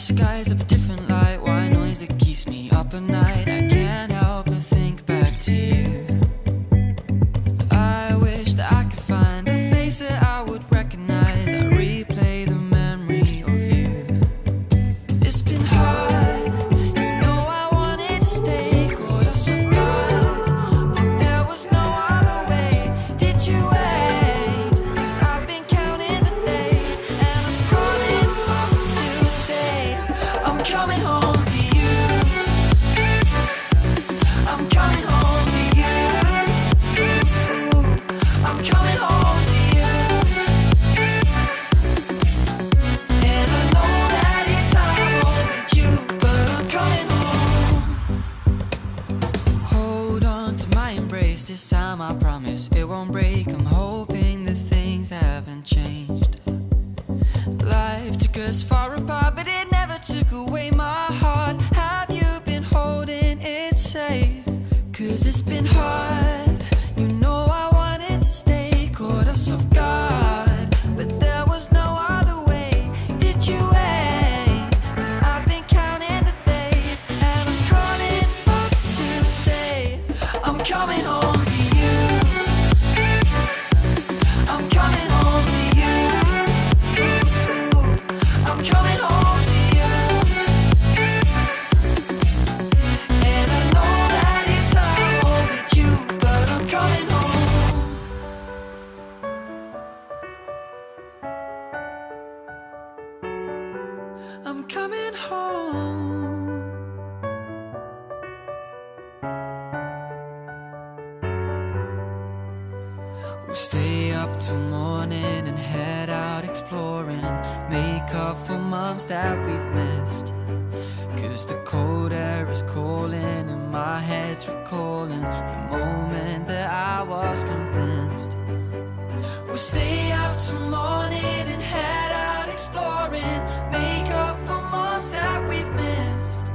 skies of a different light, white noise that keeps me up at night. I can't help but think back to you. I wish that I could find a face that I would recognize. I replay the memory of you. It's been hard, you know I wanted to stay, caught us off guard, but there was no other way. Did you wait? 'Cause I've been counting the days, and I'm calling up to say I'm coming home to you. I'm coming home to you. I'm coming home to you. And I know that it's hard with you, but I'm coming home. Hold on to my embrace, this time I promise it won't break. I'm hoping that things haven't changed. Life took us far apart, but it never took away my heart. Have you been holding it safe? 'Cause it's been hard, you know I wanted to stay, caught us off guard, but there was no other way. Did you wait? 'Cause I've been counting the days, and I'm calling up to say I'm coming home to you. I'm coming home to you. I'm coming home to you. And I know that it's hard with you, but I'm coming home. I'm coming home. We'll stay up till morning and head out exploring, make up for months that we've missed. 'Cause the cold air is calling and my head's recalling the moment that I was convinced. We'll stay up till morning and head out exploring, make up for months that we've missed.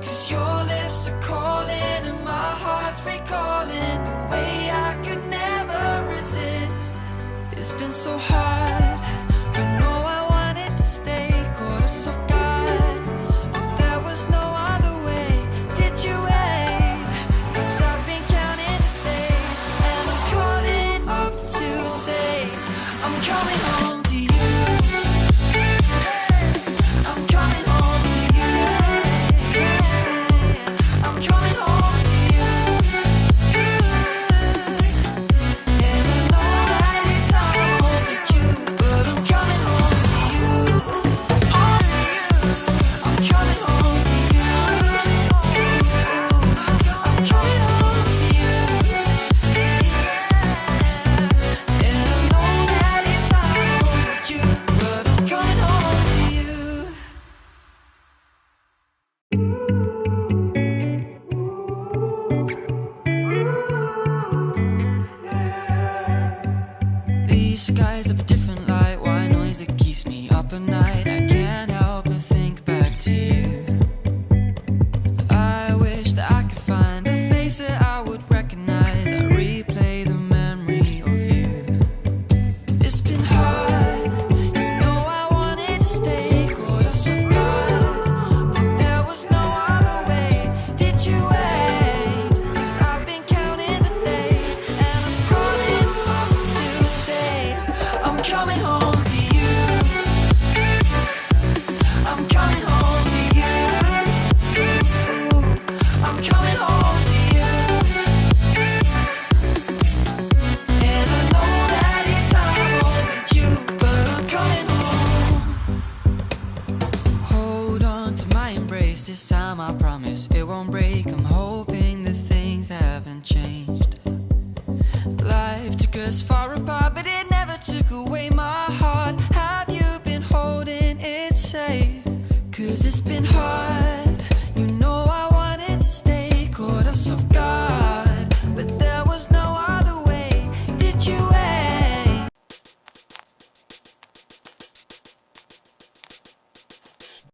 'Cause your lips are calling and my heart's recalling the way I could never resist. It's been so hard, I know I wanted to stay, caught us off guard, but there was no other way. Did you wait? 'Cause I've been counting the days, and I'm calling up to say I'm coming home to you. I'm coming home to you. I'm coming home to you. And I know that it's hard with you, but I'm coming home to you. I'm coming home to you. I'm coming home to you. And I know that it's hard with you, but I'm coming home to you. These skies of a different light, white noise that keeps me up at night. I can't help but think back to you. I wish that I could find a face that I would recognize. I replay the memory of you. It's been hard, you know I wanted to stay, caught us off guard, but there was no other way. Did you wait? 'Cause I've been counting the days, and I'm calling up to say I'm coming home to you. I'm coming home to you. I'm coming home to you. And I know that it's hard with you, but I'm coming home. Hold on to my embrace, this time I promise it won't break. I'm hoping that things haven't changed. Life took us far apart, but it never took away my heart. Have you been holding it safe? 'Cause it's been hard,